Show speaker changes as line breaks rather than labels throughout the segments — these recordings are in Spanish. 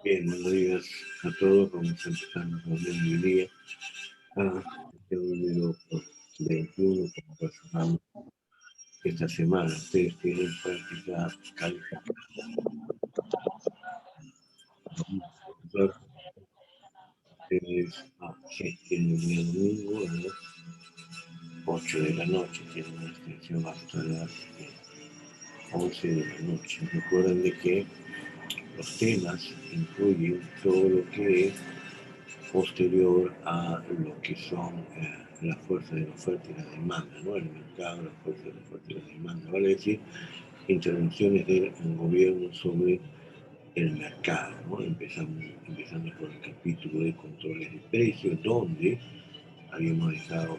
Bien, buenos días a todos. Vamos a empezar la reunión del día. El número 21, como pasamos esta semana. Ustedes tienen práctica calificada. Ustedes sí, tienen el día domingo a las 8 de la noche. Tienen una extensión hasta las 11 de la noche. Recuerden de que los temas incluyen todo lo que es posterior a lo que son la fuerza de la oferta y la demanda, ¿no? El mercado, la fuerza de la oferta y la demanda, vale decir, intervenciones del gobierno sobre el mercado, ¿no? Empezando por el capítulo de controles de precios, donde habíamos dejado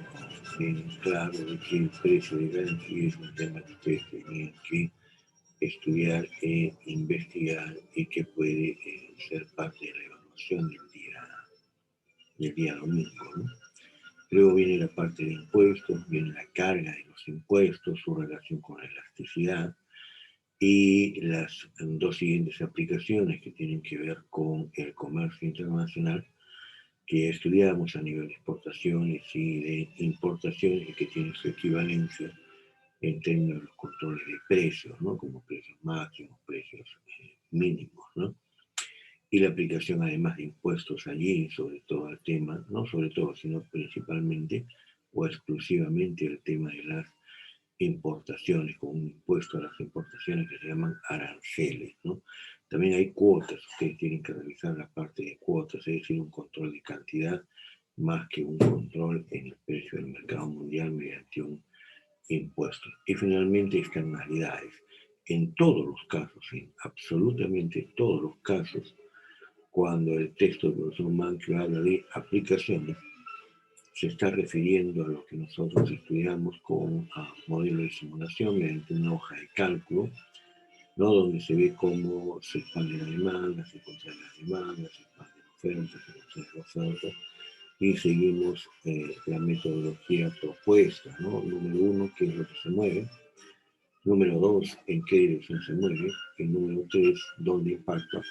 bien claro de que el precio de garantía es un tema que ustedes tenían que estudiar e investigar y que puede ser parte de la evaluación del día domingo, ¿no? Luego viene la parte de impuestos, viene la carga de los impuestos, su relación con la elasticidad y las dos siguientes aplicaciones que tienen que ver con el comercio internacional que estudiamos a nivel de exportaciones y de importaciones y que tienen su equivalencia en términos de los controles de precios, ¿no? Como precios máximos, precios mínimos, ¿no? Y la aplicación además de impuestos allí sobre todo el tema, no sobre todo, sino principalmente o exclusivamente el tema de las importaciones, con un impuesto a las importaciones que se llaman aranceles, ¿no? También hay cuotas, ustedes tienen que revisar la parte de cuotas, es decir, un control de cantidad más que un control en el precio del mercado mundial mediante un impuesto. Y finalmente externalidades. En todos los casos, en absolutamente todos los casos, cuando el texto del profesor Manchio habla de aplicaciones, se está refiriendo a lo que nosotros estudiamos con modelo de simulación mediante una hoja de cálculo, ¿no? Donde se ve cómo se expande la demanda, se contrae la demanda, se expande la oferta, se contrae la oferta, y seguimos la metodología propuesta, ¿no? Número uno, qué es lo que se mueve. Número dos, en qué dirección se mueve. Y número tres, dónde impacta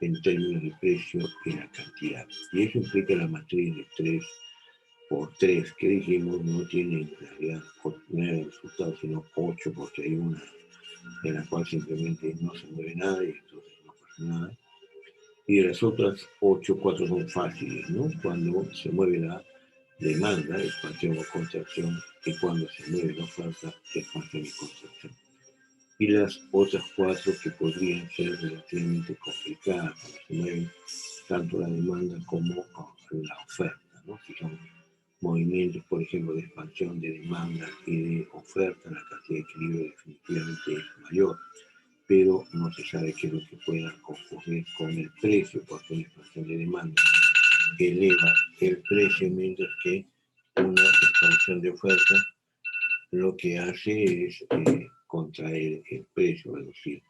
en términos de precio y la cantidad. Y eso implica la matriz de 3 por 3 que dijimos no tiene en realidad 9 resultados, sino 8 porque hay una en la cual simplemente no se mueve nada y entonces no pasa nada. Y de las otras 8, 4 son fáciles, ¿no? Cuando se mueve la demanda, expansión o contracción, y cuando se mueve la oferta, expansión y contracción. Y las otras 4 que podrían ser relativamente complicadas cuando se mueven tanto la demanda como la oferta, ¿no? Si son movimientos, por ejemplo, de expansión de demanda y de oferta, la cantidad de equilibrio definitivamente es mayor, pero no se sabe qué es lo que pueda ocurrir con el precio, porque una expansión de demanda eleva el precio, mientras que una expansión de oferta lo que hace es contraer el precio, reducir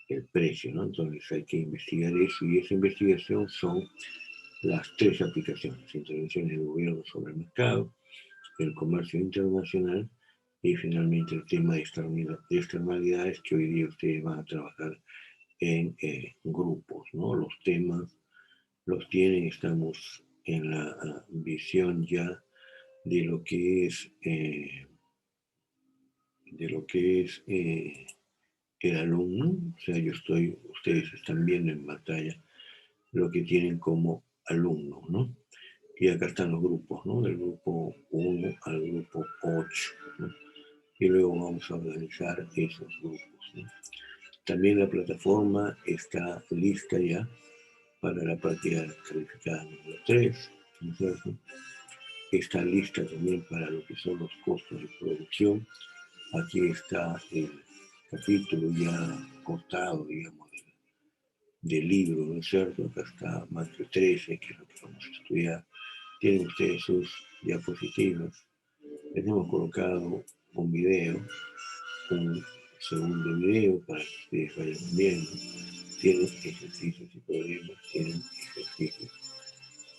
el precio, ¿no? Entonces hay que investigar eso y esa investigación son las tres aplicaciones: intervenciones del gobierno sobre el mercado, el comercio internacional y finalmente el tema de externalidades que hoy día ustedes van a trabajar en grupos, ¿no? Los temas los tienen, estamos en la visión ya de lo que es el alumno, o sea, ustedes están viendo en pantalla lo que tienen como alumno, ¿no? Y acá están los grupos, ¿no? Del grupo 1 al grupo 8, ¿no? Y luego vamos a organizar esos grupos, ¿no? También la plataforma está lista ya para la práctica calificada número 3, ¿no es cierto? Está lista también para lo que son los costos de producción. Aquí está el capítulo ya cortado, digamos, del libro, ¿no es cierto? Acá está Mateo 13, que es lo que vamos a estudiar. Tienen ustedes sus diapositivas. Les hemos colocado un video, un segundo video para que ustedes vayan viendo. Tienen ejercicios y problemas, tienen ejercicios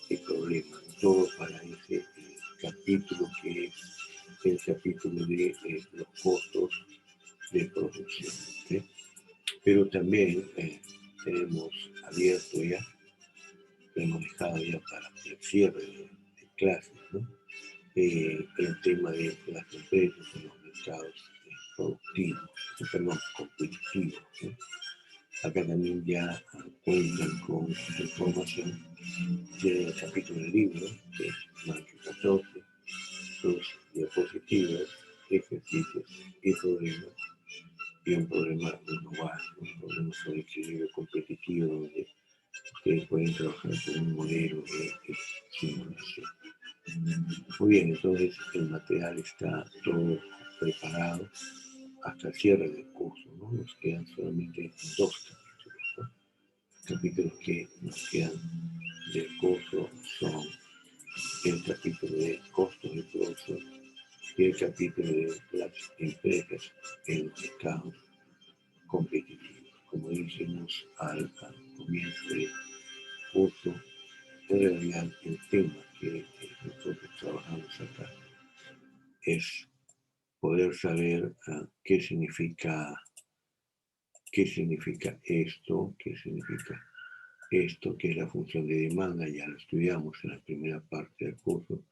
y problemas. Todo para ese capítulo que es el capítulo de los costos de producción, ¿sí? Pero también tenemos abierto ya, lo hemos dejado ya para el cierre de clases, ¿no? El tema de las empresas en los mercados productivos, competitivos, ¿no? Acá también ya cuentan con información del capítulo del libro, que es Marco 14, sus diapositivas, ejercicios y problemas, y un problema global, un problema sobre equilibrio competitivo, donde ustedes pueden trabajar con un modelo de simulación. Muy bien, entonces el material está todo preparado hasta el cierre del curso, ¿no? Nos quedan solamente 2 capítulos, ¿no? Los capítulos que nos quedan del curso son el capítulo de costos de producción y el capítulo de las empresas en los mercados competitivos. Como dijimos al comienzo del curso, en realidad el tema que nosotros trabajamos acá es poder saber qué significa esto, qué es la función de demanda, ya lo estudiamos en la primera parte del curso,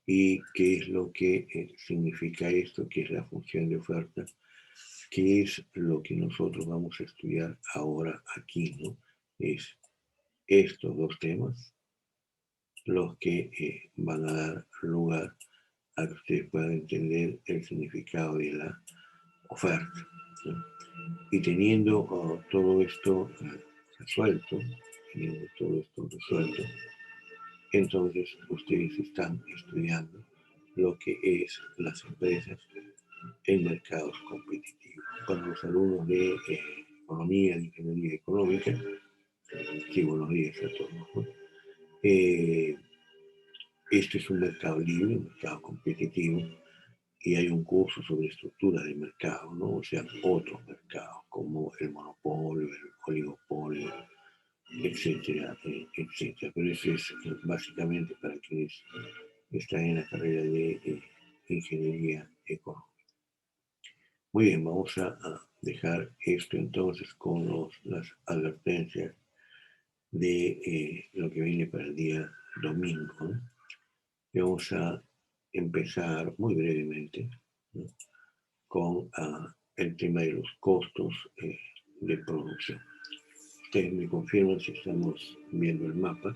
y qué es lo que significa esto, qué es la función de oferta, qué es lo que nosotros vamos a estudiar ahora aquí, ¿no? Es estos 2 temas los que van a dar lugar a que ustedes puedan entender el significado de la oferta, ¿no? Y teniendo todo esto resuelto, entonces ustedes están estudiando lo que es las empresas en mercados competitivos. Para los alumnos de economía, de ingeniería económica, sí, buenos días a todos, ¿no? Este es un mercado libre, un mercado competitivo, y hay un curso sobre estructura de mercado, ¿no? O sea, otros mercados como el monopolio, el oligopolio, etcétera, etcétera. Pero eso es básicamente para quienes están en la carrera de ingeniería económica. Muy bien, vamos a dejar esto entonces con las advertencias de lo que viene para el día domingo, ¿no? Y vamos a empezar muy brevemente, ¿no? Con el tema de los costos de producción. Ustedes me confirman si estamos viendo el mapa.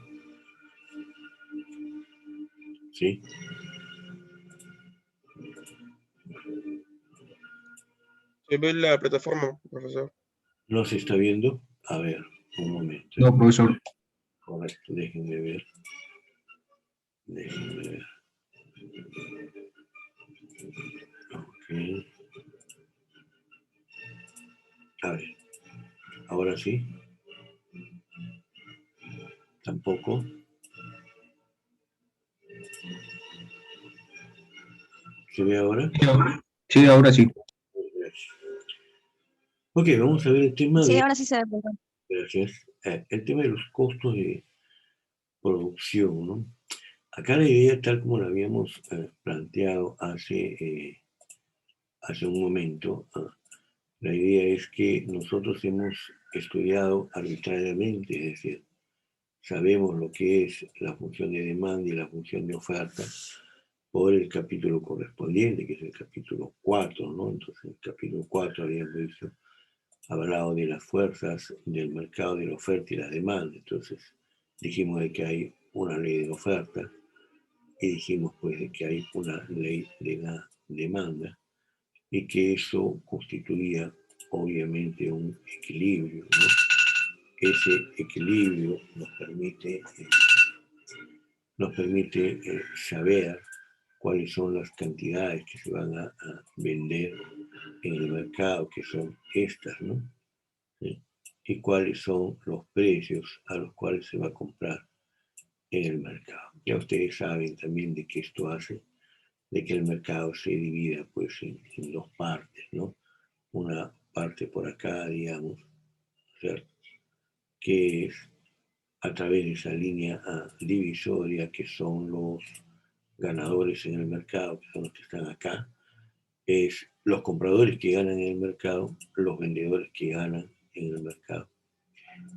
¿Sí?
Se ve la plataforma, profesor.
¿No se está viendo? A ver, un momento.
No, profesor.
Correcto, déjenme ver. Déjenme ver. Ok. A ver, ahora sí. Tampoco. ¿Se ve ahora?
Sí, ahora sí.
Ok, vamos a ver el tema
Sí,
de...
ahora sí se ve, perdón.
Gracias. El tema de los costos de producción, ¿no? Acá la idea, tal como la habíamos planteado hace un momento, la idea es que nosotros hemos estudiado arbitrariamente, es decir, sabemos lo que es la función de demanda y la función de oferta por el capítulo correspondiente, que es el capítulo 4, ¿no? Entonces, el capítulo 4 habíamos visto, hablado de las fuerzas del mercado de la oferta y la demanda. Entonces, dijimos de que hay una ley de la oferta y dijimos pues de que hay una ley de la demanda y que eso constituía obviamente un equilibrio, ¿no? Ese equilibrio nos permite saber cuáles son las cantidades que se van a vender en el mercado, que son estas, ¿no? ¿Sí? Y cuáles son los precios a los cuales se va a comprar en el mercado. Ya ustedes saben también de que esto hace de que el mercado se divida pues en 2 partes, ¿no? Una parte por acá, digamos, ¿cierto? Que es a través de esa línea divisoria, que son los ganadores en el mercado, que son los que están acá, es los compradores que ganan en el mercado, los vendedores que ganan en el mercado.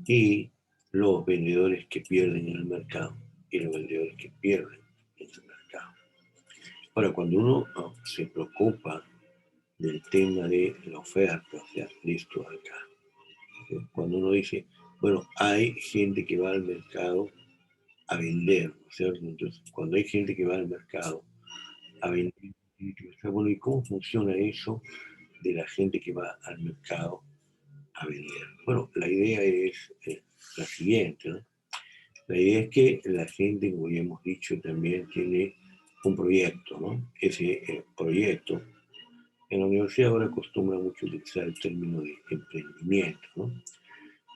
y los vendedores que pierden en el mercado y los vendedores que pierden en el mercado. Ahora, cuando uno se preocupa del tema de la oferta, o sea, listo acá, cuando uno dice, bueno, hay gente que va al mercado a vender, ¿no es cierto? Entonces, cuando hay gente que va al mercado a vender, bueno, ¿y cómo funciona eso de la gente que va al mercado a vender? Bueno, la idea es la siguiente, ¿no? La idea es que la gente, como ya hemos dicho, también tiene un proyecto, ¿no? Ese proyecto, en la universidad ahora acostumbra mucho utilizar el término de emprendimiento, ¿no?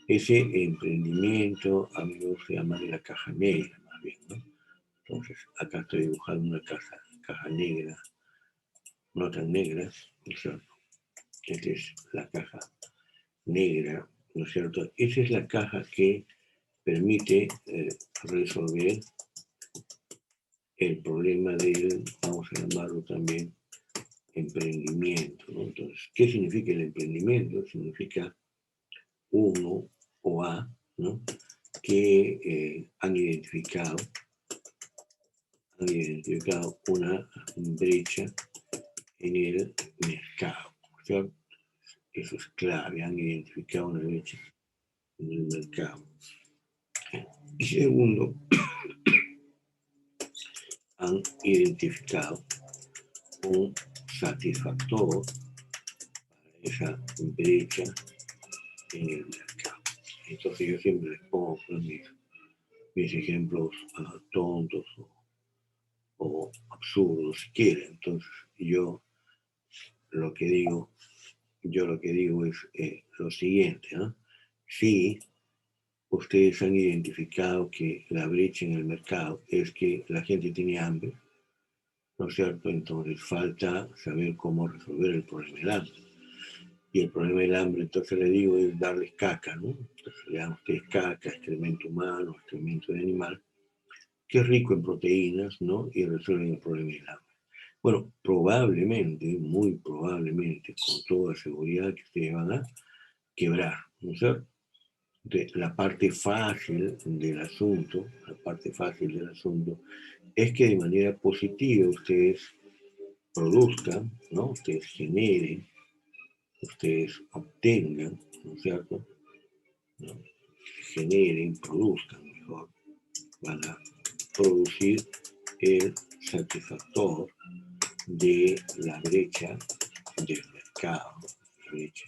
Ese emprendimiento a menudo se llama de la caja negra, más bien, ¿no? Entonces, acá estoy dibujando una caja negra, no tan negra, ¿no es cierto? Esta es la caja negra, ¿no es cierto? Esa es la caja que permite resolver el problema del, vamos a llamarlo también, emprendimiento, ¿no? Entonces, ¿qué significa el emprendimiento? Significa uno o A, ¿no? Que han identificado una brecha en el mercado. O sea, eso es clave, han identificado una brecha en el mercado. Y segundo, han identificado un satisfactor para esa brecha en el mercado. Entonces yo siempre les pongo mis ejemplos tontos o absurdos si quieren. Entonces yo lo que digo es lo siguiente, ¿no? Si ustedes han identificado que la brecha en el mercado es que la gente tiene hambre, ¿no es cierto? Entonces falta saber cómo resolver el problema del hambre. Y el problema del hambre, entonces le digo, es darles caca, ¿no? Entonces le dan ustedes caca, excremento humano, excremento de animal, que es rico en proteínas, ¿no? Y resuelven el problema del hambre. Bueno, probablemente, muy probablemente, con toda seguridad que ustedes van a quebrar, ¿no es cierto? La parte fácil del asunto, es que de manera positiva ustedes produzcan, ¿no? Ustedes generen, ustedes obtengan, ¿no es cierto? ¿No? Generen, produzcan mejor, van a producir el satisfactor de la brecha del mercado, la brecha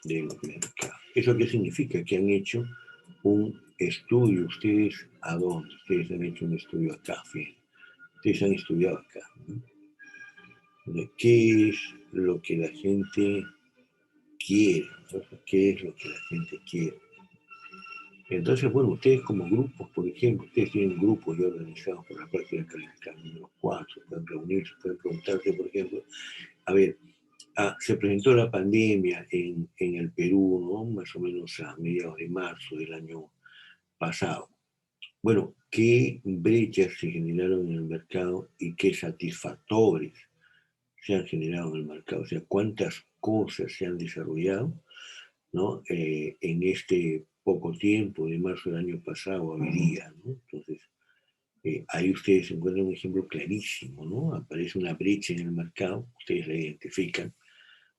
del mercado. ¿Eso qué significa? Que han hecho un estudio, ustedes, ¿a dónde? Ustedes han hecho un estudio acá, fíjense. Ustedes han estudiado acá, ¿no? De qué es lo que la gente quiere, ¿no? ¿Qué es lo que la gente quiere? Entonces, bueno, ustedes como grupos, por ejemplo, ustedes tienen grupos ya organizados por la práctica calificada número 4, pueden reunirse, pueden preguntarse, por ejemplo, a ver, se presentó la pandemia en el Perú, ¿no? Más o menos a mediados de marzo del año pasado. Bueno, ¿qué brechas se generaron en el mercado y qué satisfactores se han generado en el mercado? O sea, ¿cuántas cosas se han desarrollado, ¿no? En este poco tiempo, de marzo del año pasado a hoy día, ¿no? Entonces, ahí ustedes encuentran un ejemplo clarísimo, ¿no? Aparece una brecha en el mercado, ustedes la identifican.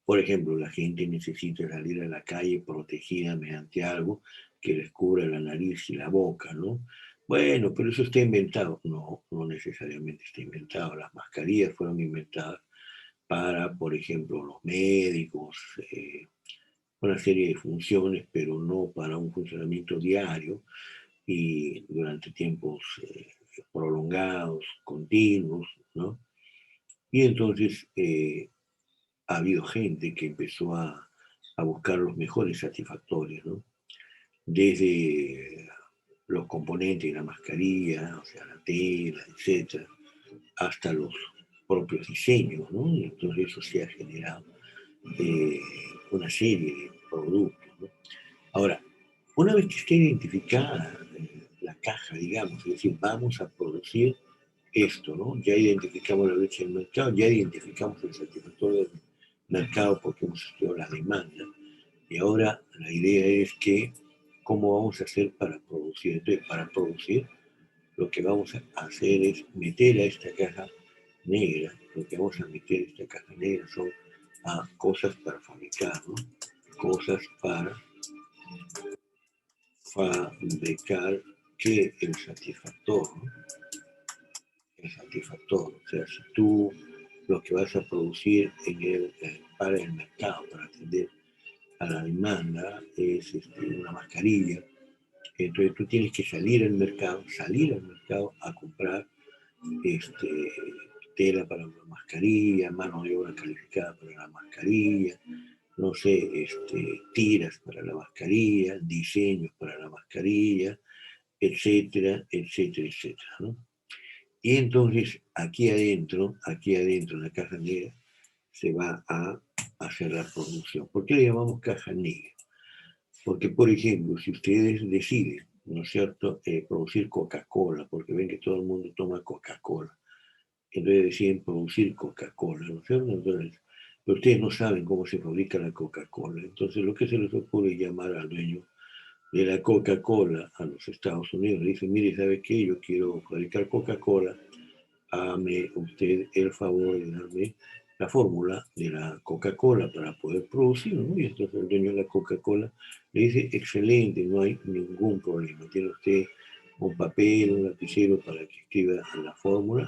Por ejemplo, la gente necesita salir a la calle protegida mediante algo que les cubra la nariz y la boca, ¿no? Bueno, pero eso está inventado. No, no necesariamente está inventado. Las mascarillas fueron inventadas para, por ejemplo, los médicos, una serie de funciones, pero no para un funcionamiento diario y durante tiempos prolongados, continuos, ¿no? Y entonces ha habido gente que empezó a buscar los mejores satisfactores, ¿no? Desde los componentes de la mascarilla, o sea, la tela, etcétera, hasta los propios diseños, ¿no? Y entonces eso se ha generado una serie de productos, ¿no? Ahora, una vez que esté identificada la caja, digamos, es decir, vamos a producir esto, ¿no? Ya identificamos la brecha del mercado, ya identificamos el satisfactor del mercado porque hemos estudiado la demanda. Y ahora la idea es que cómo vamos a hacer para producir. Entonces, para producir, lo que vamos a hacer es meter a esta caja negra, lo que vamos a meter a esta caja negra son cosas para fabricar, ¿no? Cosas para fabricar que el satisfactor, ¿no? El satisfactor, o sea, si tú lo que vas a producir para el mercado, para atender a la demanda, es una mascarilla, entonces tú tienes que salir al mercado a comprar tela para la mascarilla, mano de obra calificada para la mascarilla, no sé, tiras para la mascarilla, diseños para la mascarilla, etcétera, etcétera, etcétera, ¿no? Y entonces aquí adentro, en la caja negra, se va a hacer la producción. ¿Por qué le llamamos caja negra? Porque, por ejemplo, si ustedes deciden, ¿no es cierto?, producir Coca-Cola, porque ven que todo el mundo toma Coca-Cola, entonces deciden producir Coca-Cola, ¿no es cierto? Entonces, pero ustedes no saben cómo se fabrica la Coca-Cola, entonces lo que se les ocurre es llamar al dueño de la Coca-Cola a los Estados Unidos. Le dicen, mire, ¿sabe qué? Yo quiero fabricar Coca-Cola, hágame usted el favor de darme la fórmula de la Coca-Cola para poder producirlo, ¿no? Y entonces el dueño de la Coca-Cola le dice, excelente, no hay ningún problema. ¿Tiene usted un papel, un lapicero para que escriba la fórmula?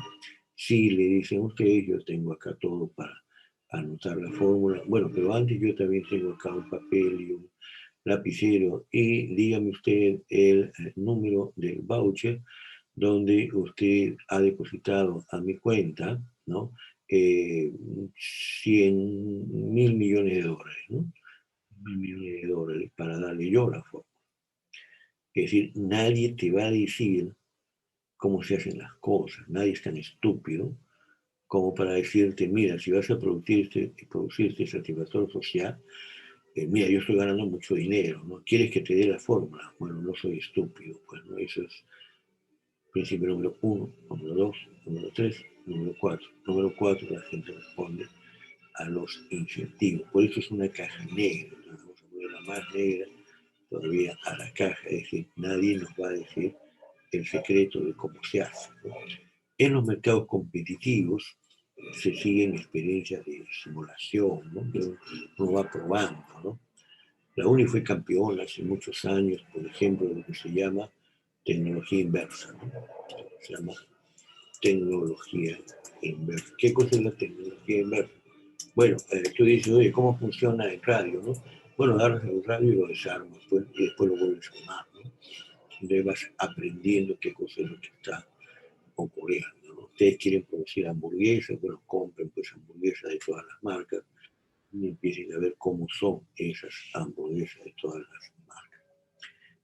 Sí, le dicen ustedes, yo tengo acá todo para anotar la fórmula. Bueno, pero antes yo también tengo acá un papel y un lapicero y dígame usted el número del voucher donde usted ha depositado a mi cuenta, ¿no? 100.000 millones de dólares, ¿no? 1.000 millones de dólares para darle yo la forma. Es decir, nadie te va a decir cómo se hacen las cosas, nadie es tan estúpido como para decirte, mira, si vas a producir este satisfactor social, mira, yo estoy ganando mucho dinero, ¿no? ¿Quieres que te dé la fórmula? Bueno, no soy estúpido, pues, ¿no? Eso es principio número 1, número 2, número 3, número 4. Número 4, la gente responde a los incentivos. Por eso es una caja negra. Vamos a poner la más negra todavía a la caja. Es decir, nadie nos va a decir el secreto de cómo se hace, ¿no? En los mercados competitivos se siguen experiencias de simulación, ¿no? Uno va probando, ¿no? La UNI fue campeona hace muchos años, por ejemplo, de lo que se llama tecnología inversa, ¿no? Se llama tecnología inversa. ¿Qué cosa es la tecnología inversa? Bueno, tú dices, oye, ¿cómo funciona el radio, no? Bueno, agarras el radio y lo desarmas, pues, y después lo vuelves a armar, ¿no? Entonces vas aprendiendo qué cosa es lo que está ocurriendo, ¿no? Ustedes quieren producir hamburguesas, bueno, compren pues hamburguesas de todas las marcas y empiecen a ver cómo son esas hamburguesas de todas las marcas.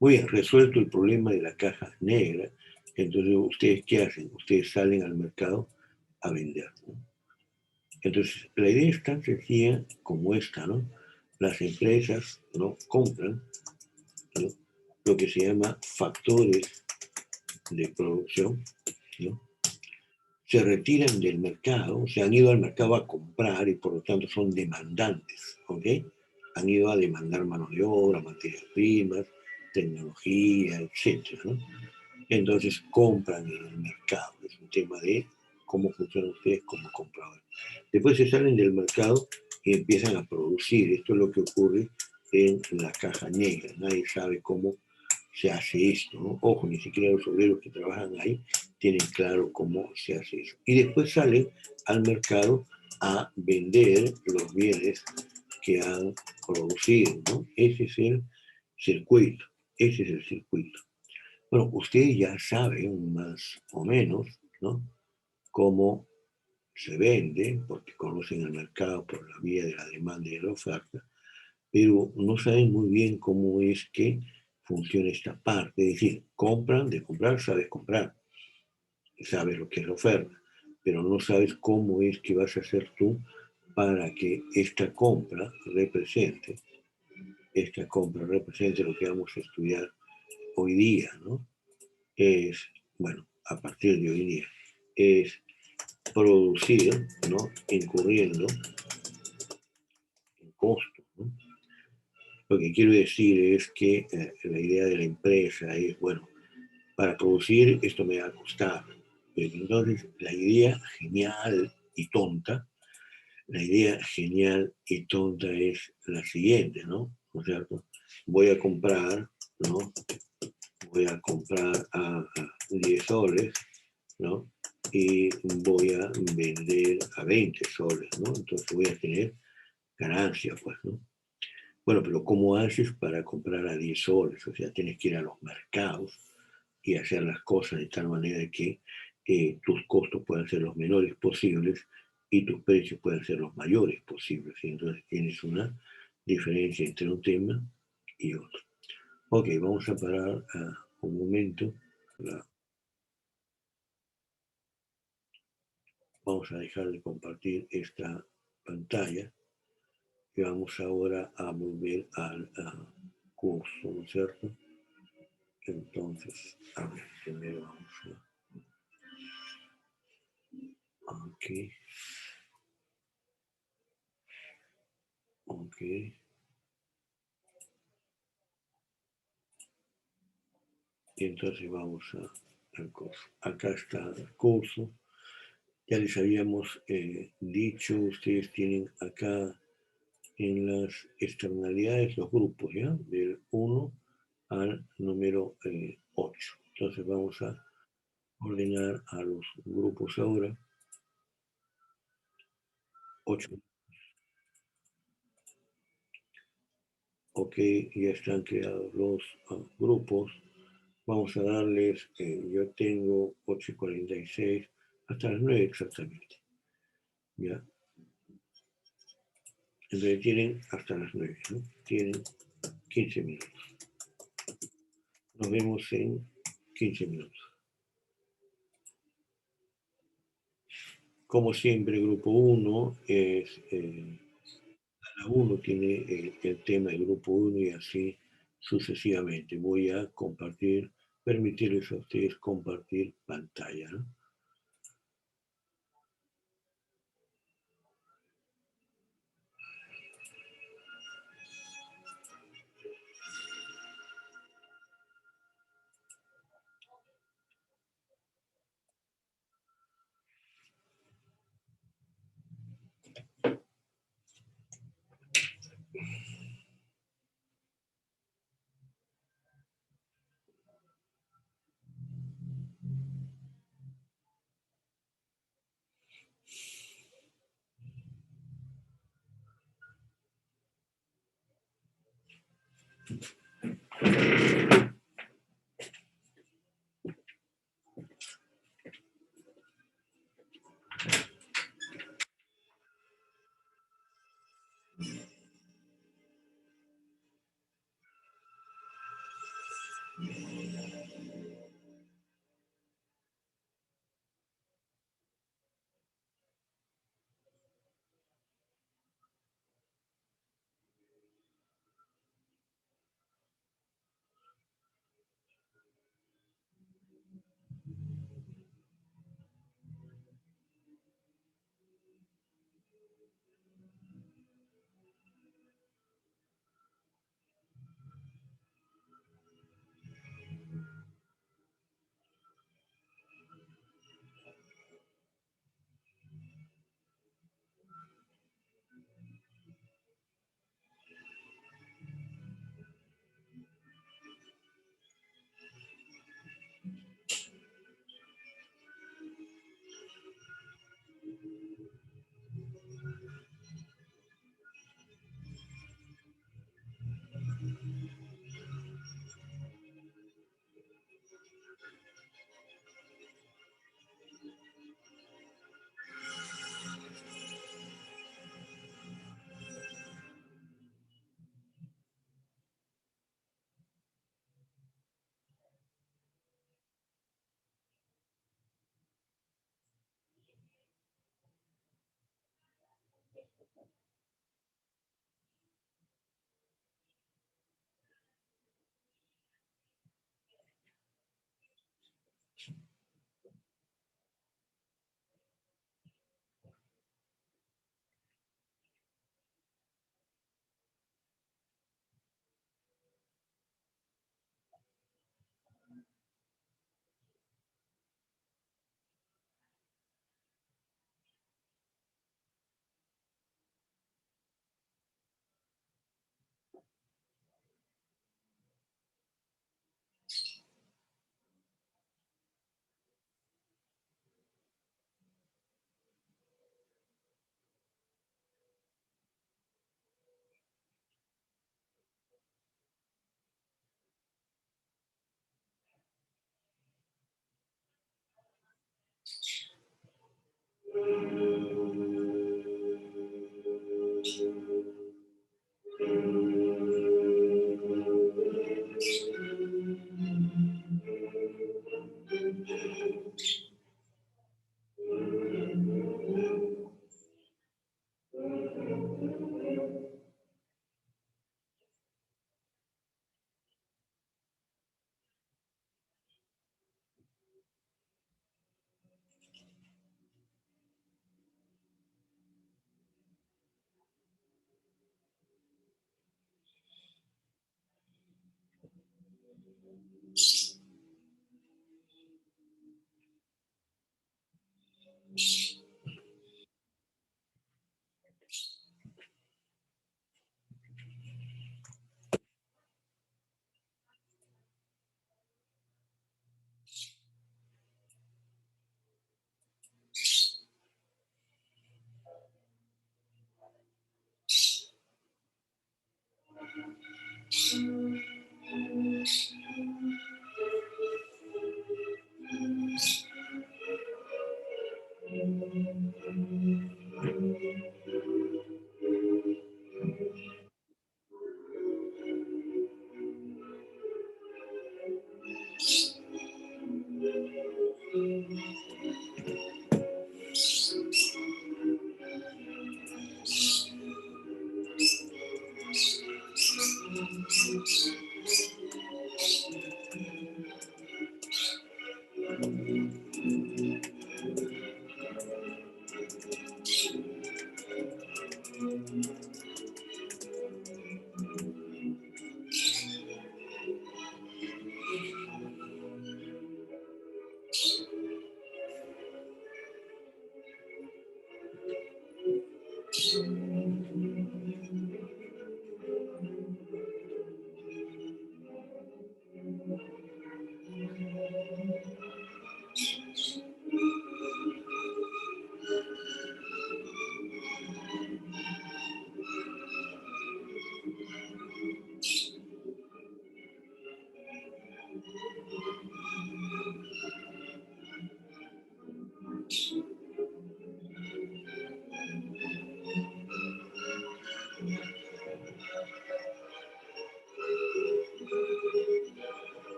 Muy bien, resuelto el problema de la caja negra, entonces ustedes ¿qué hacen? Ustedes salen al mercado a vender, ¿no? Entonces, la idea es tan sencilla como esta, ¿no? Las empresas, ¿no?, compran, ¿no?, lo que se llama factores de producción, ¿no? Se retiran del mercado, se han ido al mercado a comprar y por lo tanto son demandantes, ¿ok? Han ido a demandar mano de obra, materias primas, tecnología, etcétera, ¿no? Entonces compran en el mercado. Es un tema de cómo funcionan ustedes como compradores. Después se salen del mercado y empiezan a producir. Esto es lo que ocurre en la caja negra. Nadie sabe cómo se hace esto, ¿no? Ojo, ni siquiera los obreros que trabajan ahí tienen claro cómo se hace eso. Y después salen al mercado a vender los bienes que han producido, ¿no? Ese es el circuito. Ese es el circuito. Bueno, ustedes ya saben más o menos, ¿no?, cómo se vende, porque conocen el mercado por la vía de la demanda y de la oferta, pero no saben muy bien cómo es que funciona esta parte. Es decir, compran, de comprar sabes comprar, sabes lo que es la oferta, pero no sabes cómo es que vas a hacer tú para que esta compra represente lo que vamos a estudiar hoy día, ¿no? Es, bueno, a partir de hoy día, es producir, ¿no?, incurriendo en costos, ¿no? Lo que quiero decir es que la idea de la empresa es, bueno, para producir esto me va a costar. Pero entonces, la idea genial y tonta, la idea genial y tonta es la siguiente, ¿no? ¿No es cierto? Voy a comprar, ¿no? Voy a comprar a 10 soles, ¿no? Y voy a vender a 20 soles, ¿no? Entonces voy a tener ganancia, pues, ¿no? Bueno, pero ¿cómo haces para comprar a 10 soles? O sea, tienes que ir a los mercados y hacer las cosas de tal manera que tus costos puedan ser los menores posibles y tus precios puedan ser los mayores posibles. Y entonces tienes una diferencia entre un tema y otro. Ok, vamos a parar un momento. Vamos a dejar de compartir esta pantalla y vamos ahora a volver al curso, ¿no es cierto? Entonces, a ver, primero vamos a... Ok, ok. Y entonces vamos al curso. Acá está el curso. Ya les habíamos dicho, ustedes tienen acá en las externalidades los grupos, ¿ya? Del 1 al número 8. Entonces vamos a ordenar a los grupos ahora. 8. Ok, ya están creados los grupos. Vamos a darles, yo tengo 8:46 hasta las 9 exactamente. ¿Ya? Entonces tienen hasta las 9, ¿no? Tienen 15 minutos. Nos vemos en 15 minutos. Como siempre, grupo 1 es, cada uno tiene el tema del grupo 1 y así sucesivamente. Voy a compartir, permitirles a ustedes compartir pantalla, ¿no?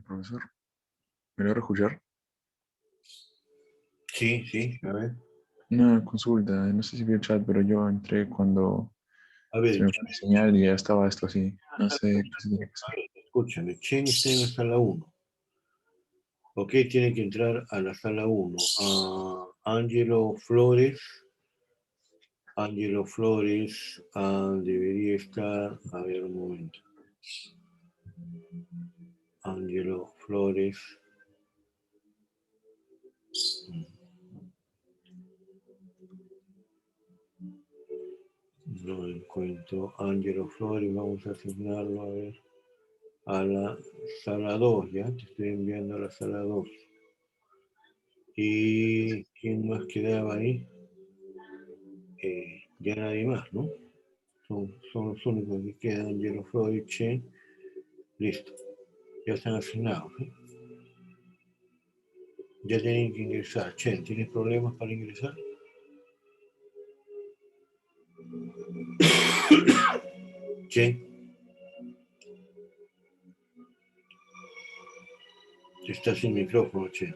Profesor, ¿me logra escuchar?
Sí, sí, a ver.
Una consulta, no sé si vio el chat, pero yo entré cuando
A ver,
se me fue la señal y ya estaba esto así. No sé qué se tiene que hacer.
escúchame, Chen está en la sala 1. Ok, tiene que entrar a la sala 1. Angelo Flores. Angelo Flores debería estar. A ver, un momento. Angelo Flores. No encuentro Angelo Flores. Vamos a asignarlo a ver a la sala 2. Ya te estoy enviando a la sala 2. ¿Y quién más quedaba ahí? Ya nadie más, ¿no? Son los únicos que quedan, Angelo Flores, Chen. Listo. Ya están asignados. Ya tienen que ingresar. Chen, ¿tienes problemas para ingresar? Chen, estás sin micrófono, Chen.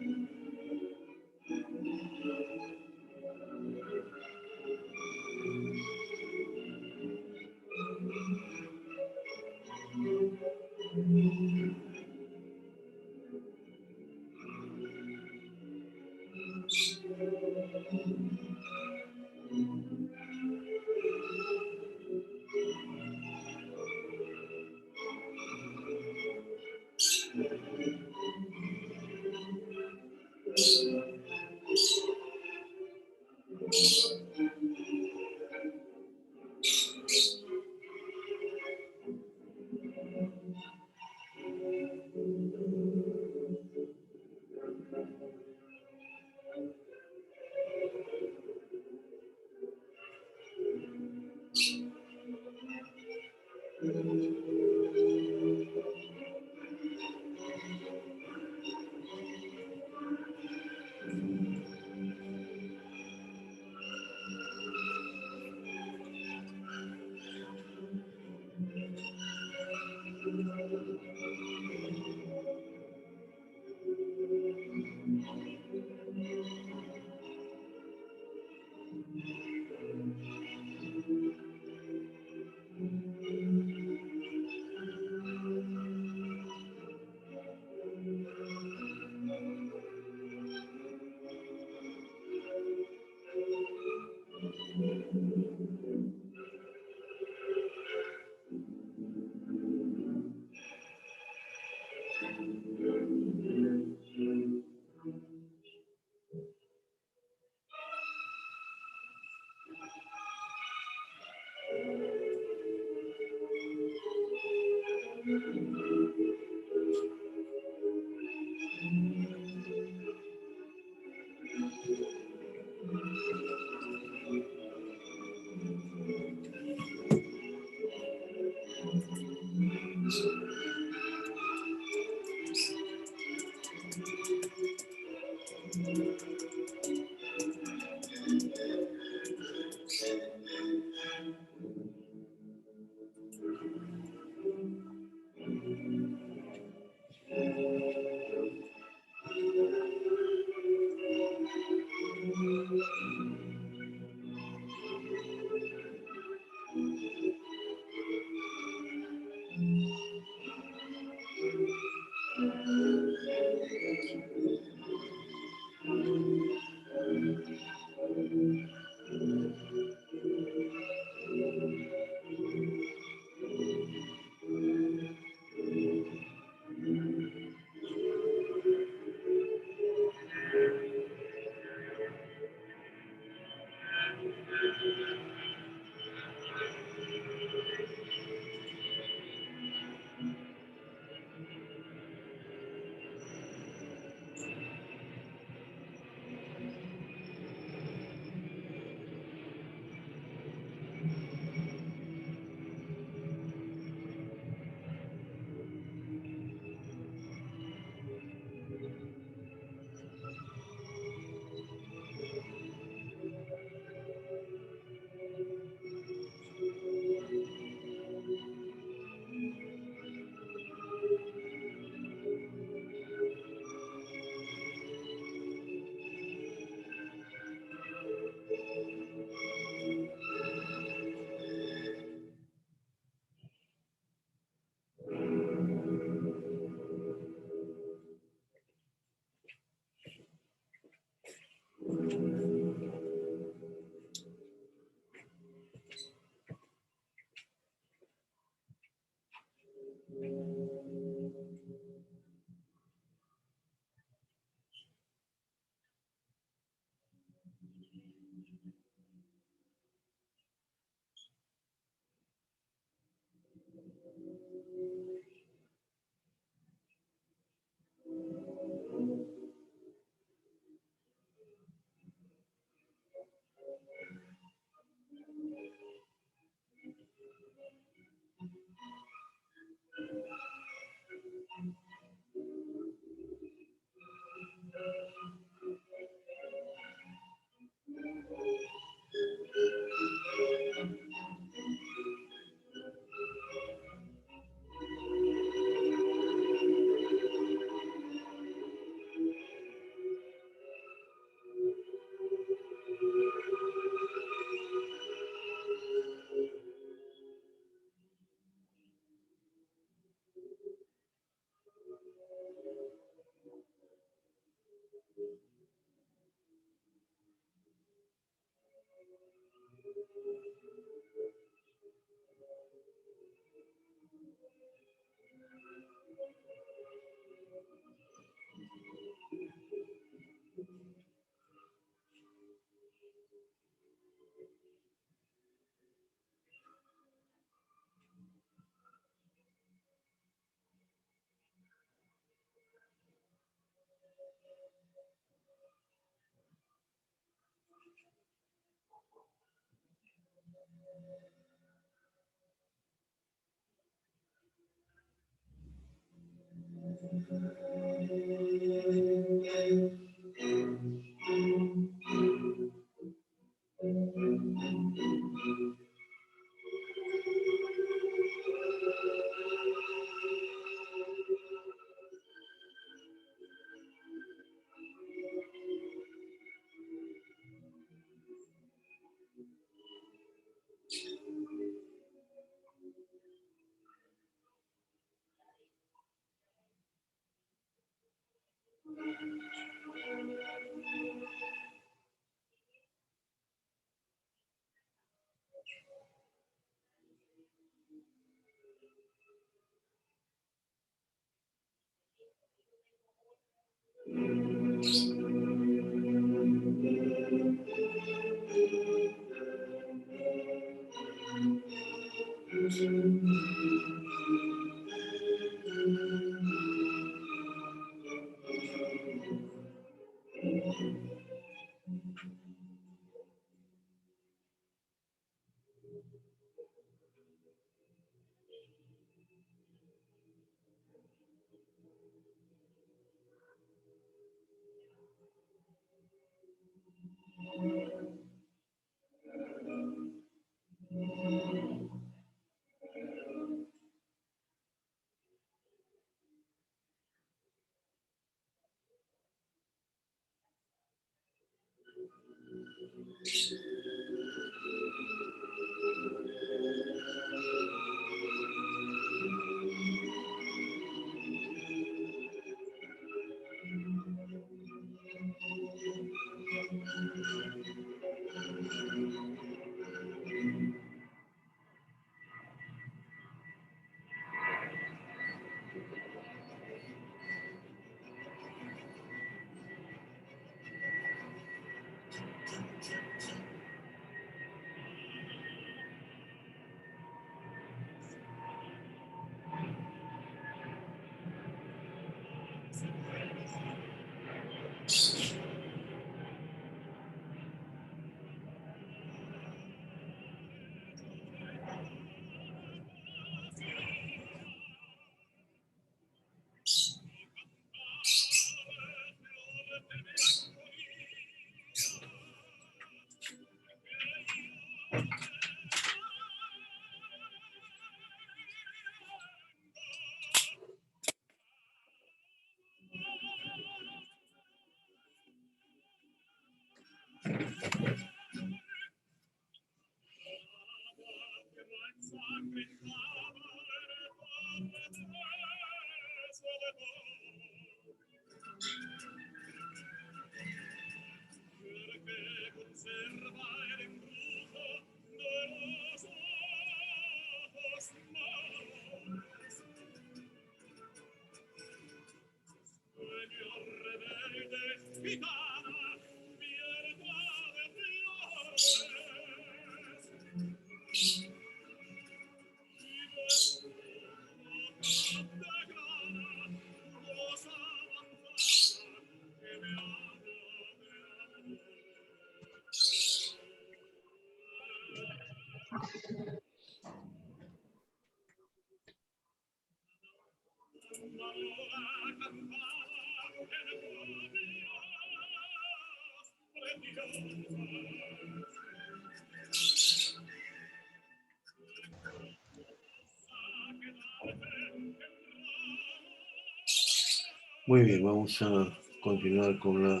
Muy bien, vamos a continuar con la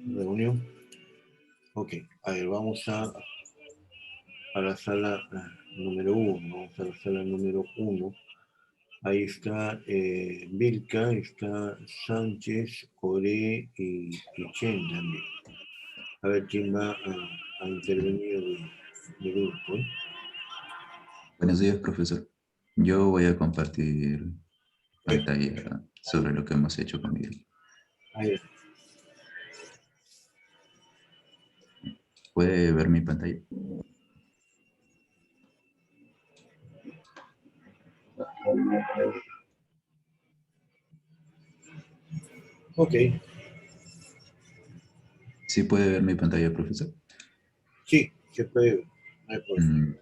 reunión. Ok, a ver, vamos a la sala número 1. Vamos a la sala número 1. Ahí está Vilca, está Sánchez, Coré y Chen también. A ver quién va a intervenir del grupo.
Buenos días, profesor. Yo voy a compartir pantalla sobre lo que hemos hecho con Miguel.
Ahí.
¿Puede ver mi pantalla?
Ok.
¿Sí puede ver mi pantalla, profesor?
Sí, se puede ver. No hay problema.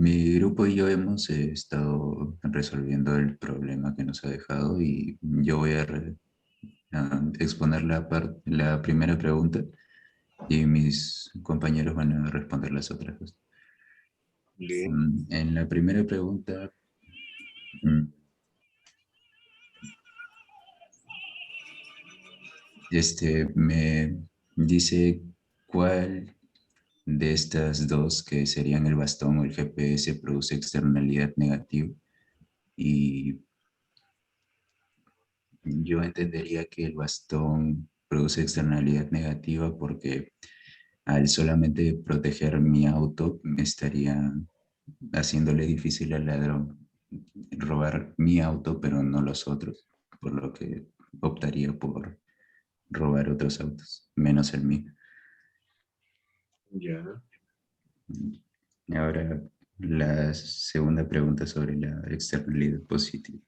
mi grupo y yo hemos estado resolviendo el problema que nos ha dejado y yo voy a exponer la primera pregunta y mis compañeros van a responder las otras dos.
Bien.
En la primera pregunta, mm, me dice cuál de estas dos, que serían el bastón o el GPS, produce externalidad negativa. Y yo entendería que el bastón produce externalidad negativa porque al solamente proteger mi auto me estaría haciéndole difícil al ladrón robar mi auto, pero no los otros, por lo que optaría por robar otros autos, menos el mío.
Ya.
Ahora, la segunda pregunta sobre la externalidad positiva.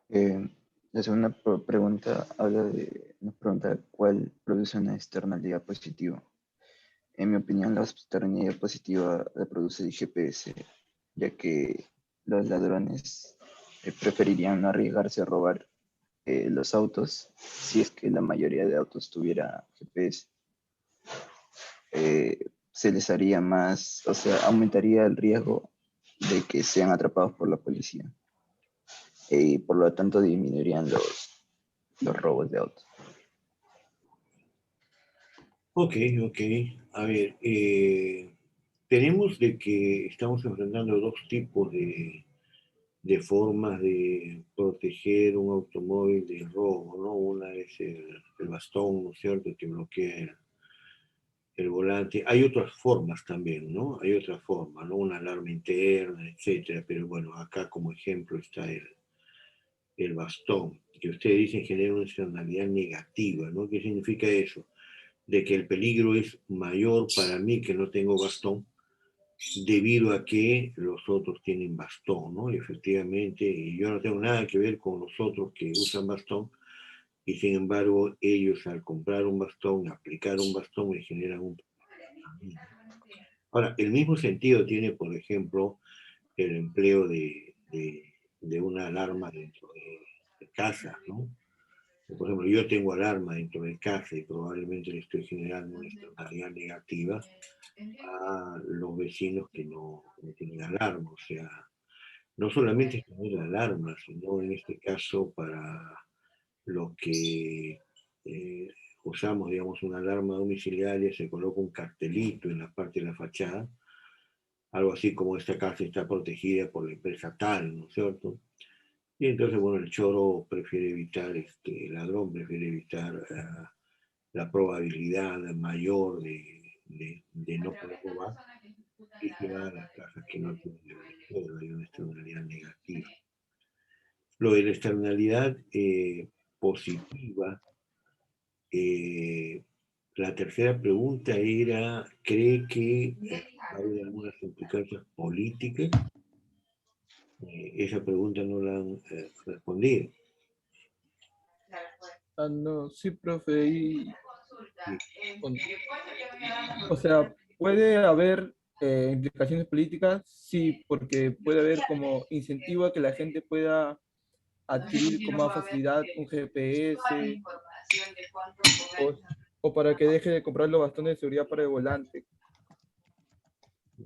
Eh, la segunda pregunta nos pregunta cuál produce una externalidad positiva. En mi opinión, la externalidad positiva la produce el GPS, ya que los ladrones preferirían no arriesgarse a robar los autos si es que la mayoría de autos tuviera GPS. Eh, Se les haría más, o sea, aumentaría el riesgo de que sean atrapados por la policía. Y por lo tanto disminuirían los robos de autos.
Ok, ok. A ver, tenemos de que estamos enfrentando dos tipos de formas de proteger un automóvil del robo, ¿no? Una es el bastón, ¿no es cierto?, que bloquea el volante. Hay otras formas también, ¿no? Hay otras formas, ¿no? Una alarma interna, etcétera. Pero bueno, acá como ejemplo está el bastón, que ustedes dicen genera una externalidad negativa, ¿no? ¿Qué significa eso? De que el peligro es mayor para mí que no tengo bastón, debido a que los otros tienen bastón, ¿no? Y efectivamente, y yo no tengo nada que ver con los otros que usan bastón, y sin embargo, ellos al comprar un bastón, aplicar un bastón, me generan un problema. Ahora, el mismo sentido tiene, por ejemplo, el empleo de una alarma dentro de casa, ¿no? Por ejemplo, yo tengo alarma dentro de casa y probablemente le estoy generando una externalidad negativa a los vecinos que no tienen alarma. O sea, no solamente es tener la alarma, sino en este caso para los que usamos, digamos, una alarma domiciliaria, se coloca un cartelito en la parte de la fachada, algo así como esta casa está protegida por la empresa tal, ¿no es cierto? Y entonces, bueno, el choro prefiere evitar, el ladrón prefiere evitar la probabilidad mayor de no poder robar y se va a las casas que no tienen el hay una externalidad negativa. Lo de la externalidad positiva, eh, la tercera pregunta era, ¿cree que hay algunas implicancias políticas? Esa pregunta no la han respondido.
Ah, no, sí, profe.
Sí.
Con- o sea, puede haber implicaciones políticas, sí, porque puede haber como incentivo a que la gente pueda adquirir con más facilidad un GPS o, o para que deje de comprar los bastones de seguridad para el volante.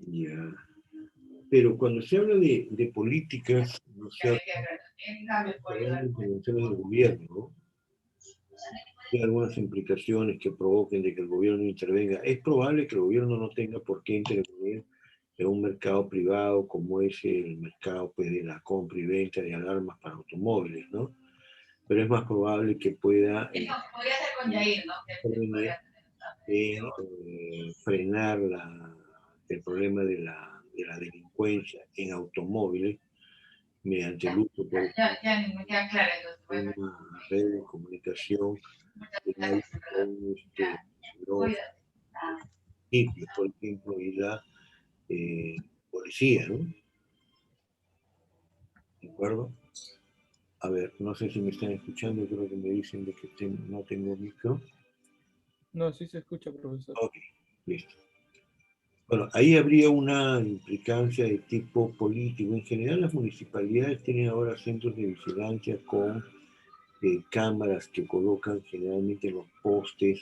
Ya. Pero cuando se habla de políticas, ¿no es cierto?, se habla de intervenciones del gobierno, ¿no? Hay algunas implicaciones que provoquen de que el gobierno intervenga. Es probable que el gobierno no tenga por qué intervenir en un mercado privado como es el mercado, pues, de la compra y venta de alarmas para automóviles, ¿no? Pero es más probable que pueda intervenir en frenar el problema de la delincuencia en automóviles mediante el uso, por ejemplo, de una red de comunicación que hay con los municipios, por ejemplo, y la policía, ¿no? ¿De acuerdo? A ver, no sé si me están escuchando, creo que me dicen de que no tengo micro.
No, sí se escucha, profesor.
Ok, listo. Bueno, ahí habría una implicancia de tipo político. En general, las municipalidades tienen ahora centros de vigilancia con cámaras que colocan generalmente en los postes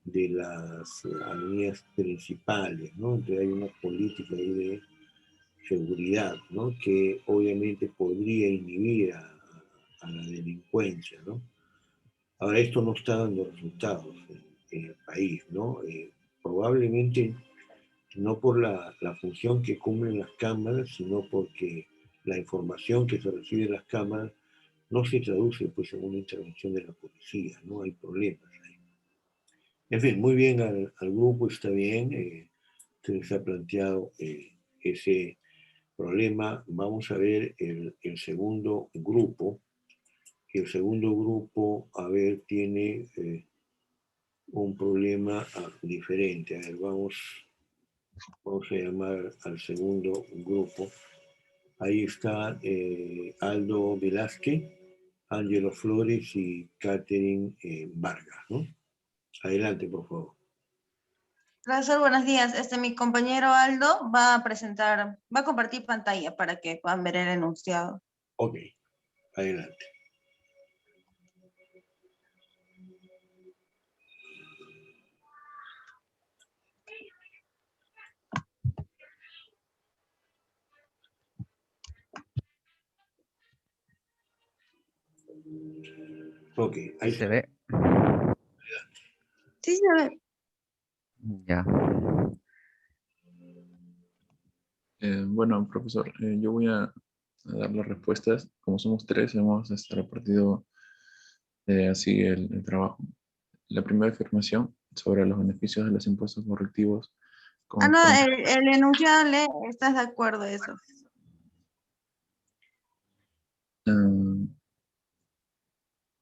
de las avenidas principales, ¿no? Entonces hay una política ahí de seguridad, ¿no? Que obviamente podría inhibir a la delincuencia, ¿no? Ahora, esto no está dando resultados en el país, ¿no? Probablemente no por la función que cumplen las cámaras, sino porque la información que se recibe de las cámaras no se traduce pues, en una intervención de la policía, ¿no? Hay problemas ahí. En fin, muy bien al grupo, está bien, se les ha planteado ese problema. Vamos a ver el segundo grupo. El segundo grupo, a ver, tiene un problema diferente. A ver, vamos a llamar al segundo grupo. Ahí está Aldo Velázquez, Ángelo Flores y Catherine Vargas, ¿no? Adelante, por favor.
Profesor, buenos días. Mi compañero Aldo va a compartir pantalla para que puedan ver el enunciado.
Ok, adelante. Ok, ahí
¿Se
está.
ve?
Sí, se ve.
Ya.
Bueno, profesor, yo voy a dar las respuestas. Como somos tres, hemos repartido así el trabajo. La primera afirmación sobre los beneficios de los impuestos correctivos.
Ah, no,
Con-
el enunciado, ¿estás de acuerdo eso?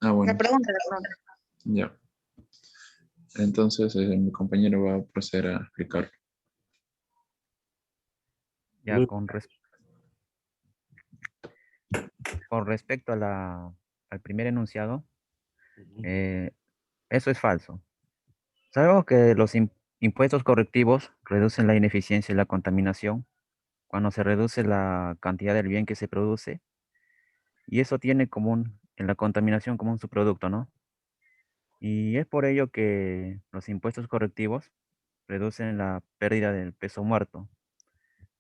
La
bueno,
pregunta.
ya. Entonces, mi compañero va a proceder a explicar.
Ya con respecto al primer enunciado, eh, eso es falso. Sabemos que los impuestos correctivos reducen la ineficiencia y la contaminación cuando se reduce la cantidad del bien que se produce, y eso tiene en la contaminación como un subproducto, ¿no? Y es por ello que los impuestos correctivos reducen la pérdida del peso muerto,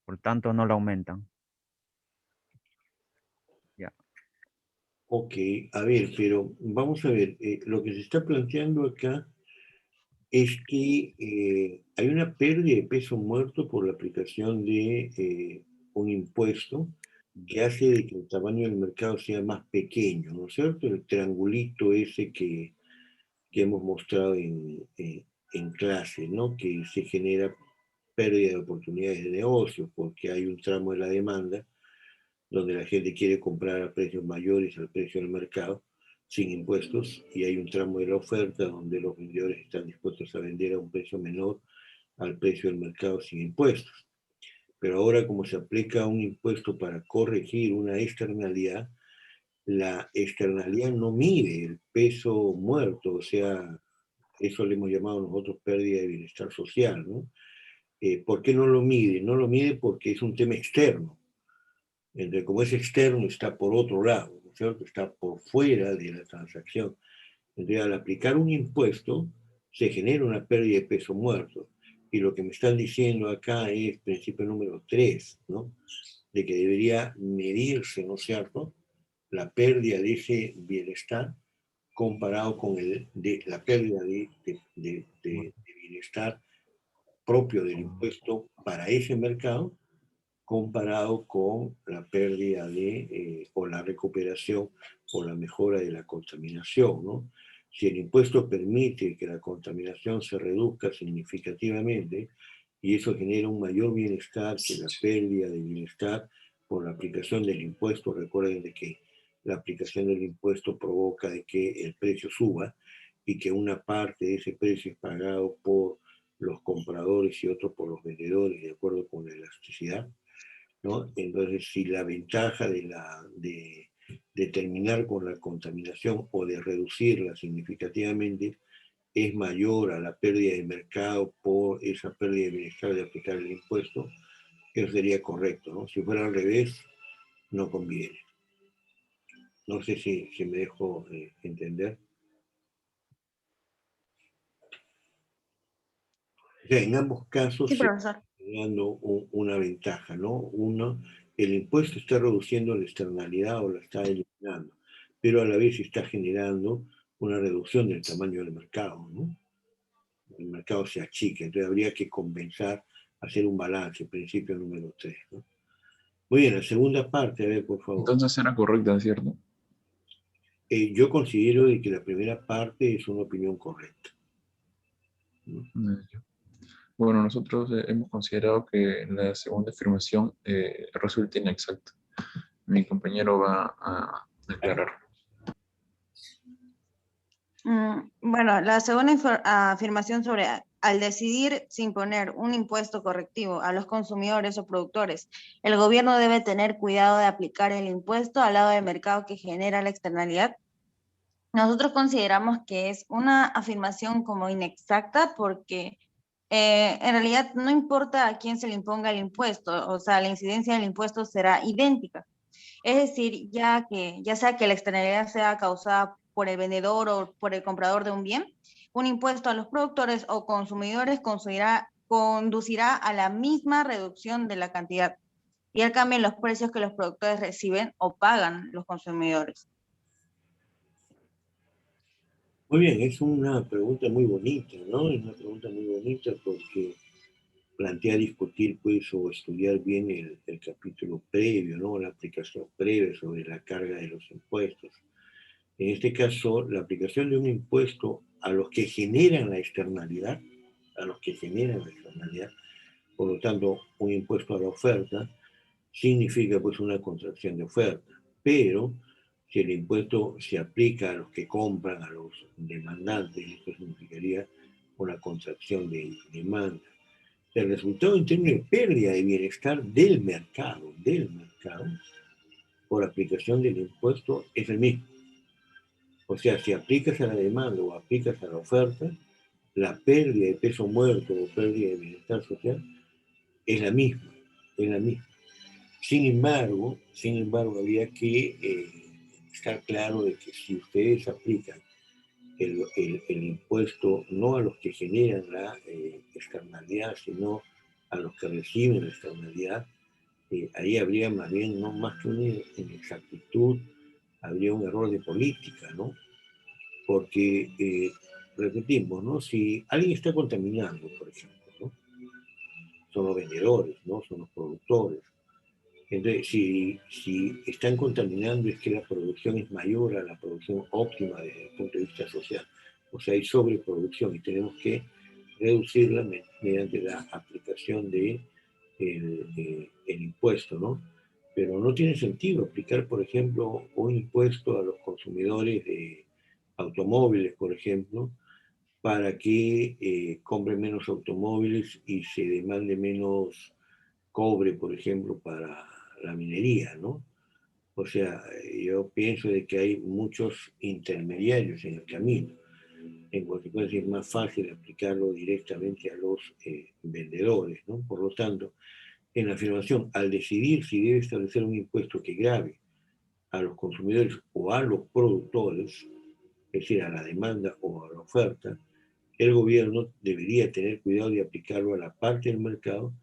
por tanto no la aumentan. Ya.
Ok, a ver, pero vamos a ver, lo que se está planteando acá es que hay una pérdida de peso muerto por la aplicación de un impuesto que hace de que el tamaño del mercado sea más pequeño, ¿no es cierto? El triangulito ese que hemos mostrado en clase, ¿no? Que se genera pérdida de oportunidades de negocio porque hay un tramo de la demanda donde la gente quiere comprar a precios mayores al precio del mercado sin impuestos y hay un tramo de la oferta donde los vendedores están dispuestos a vender a un precio menor al precio del mercado sin impuestos. Pero ahora como se aplica un impuesto para corregir una externalidad, la externalidad no mide el peso muerto, o sea, eso le hemos llamado nosotros pérdida de bienestar social, ¿no? ¿Por qué no lo mide? No lo mide porque es un tema externo. Entonces, como es externo, está por otro lado, ¿no es cierto? Está por fuera de la transacción. Entonces, al aplicar un impuesto, se genera una pérdida de peso muerto. Y lo que me están diciendo acá es principio número 3, ¿no? De que debería medirse, ¿no es cierto?, la pérdida de ese bienestar comparado con la pérdida de bienestar propio del impuesto para ese mercado comparado con la pérdida o la recuperación o la mejora de la contaminación, ¿no? Si el impuesto permite que la contaminación se reduzca significativamente y eso genera un mayor bienestar que la pérdida de bienestar por la aplicación del impuesto, recuerden de que la aplicación del impuesto provoca de que el precio suba y que una parte de ese precio es pagado por los compradores y otro por los vendedores de acuerdo con la elasticidad, ¿no? Entonces, si la ventaja de terminar con la contaminación o de reducirla significativamente es mayor a la pérdida de mercado por esa pérdida de bienestar de aplicar el impuesto, eso sería correcto, ¿no? Si fuera al revés, no conviene. No sé si me dejo entender. O sea, en ambos casos
Sí,
se
profesor.
está generando una ventaja, ¿no? Uno, el impuesto está reduciendo la externalidad o la está eliminando, pero a la vez está generando una reducción del tamaño del mercado, ¿no? El mercado se achica, entonces habría que compensar, hacer un balance, principio número 3, ¿no? Muy bien, la segunda parte, a ver, por favor.
Entonces era correcta, ¿cierto?
Yo considero de que la primera parte es una opinión correcta, ¿no?
Bueno, nosotros hemos considerado que la segunda afirmación resulta inexacta. Mi compañero va a aclarar.
Bueno, la segunda afirmación sobre al decidir sin poner un impuesto correctivo a los consumidores o productores, el gobierno debe tener cuidado de aplicar el impuesto al lado del mercado que genera la externalidad. Nosotros consideramos que es una afirmación como inexacta porque en realidad no importa a quién se le imponga el impuesto, o sea, la incidencia del impuesto será idéntica. Es decir, ya sea que la externalidad sea causada por el vendedor o por el comprador de un bien, un impuesto a los productores o consumidores conducirá a la misma reducción de la cantidad y al cambio en los precios que los productores reciben o pagan los consumidores.
Muy bien, es una pregunta muy bonita, ¿no? Es una pregunta muy bonita porque plantea discutir, pues, o estudiar bien el capítulo previo, ¿no? La aplicación previa sobre la carga de los impuestos. En este caso, la aplicación de un impuesto a los que generan la externalidad, por lo tanto, un impuesto a la oferta, significa pues una contracción de oferta. Pero si el impuesto se aplica a los que compran, a los demandantes, esto significaría una contracción de demanda. El resultado en términos de pérdida de bienestar del mercado, por aplicación del impuesto es el mismo. O sea, si aplicas a la demanda o aplicas a la oferta, la pérdida de peso muerto o pérdida de bienestar social es la misma, es la misma. Sin embargo, habría que estar claro de que si ustedes aplican el impuesto no a los que generan la externalidad, sino a los que reciben la externalidad, ahí habría más bien, no más que una inexactitud, habría un error de política, ¿no? Porque, repetimos, ¿no? Si alguien está contaminando, por ejemplo, ¿no? Son los vendedores, ¿no? Son los productores. Entonces, si están contaminando es que la producción es mayor a la producción óptima desde el punto de vista social. O sea, hay sobreproducción y tenemos que reducirla mediante la aplicación de el impuesto, ¿no? Pero no tiene sentido aplicar, por ejemplo, un impuesto a los consumidores de automóviles, por ejemplo, para que compren menos automóviles y se demande menos cobre, por ejemplo, para la minería, ¿no? O sea, yo pienso de que hay muchos intermediarios en el camino. En consecuencia, es más fácil aplicarlo directamente a los vendedores, ¿no? Por lo tanto, en la afirmación, al decidir si debe establecer un impuesto que grave a los consumidores o a los productores, es decir, a la demanda o a la oferta, el gobierno debería tener cuidado de aplicarlo a la parte del mercado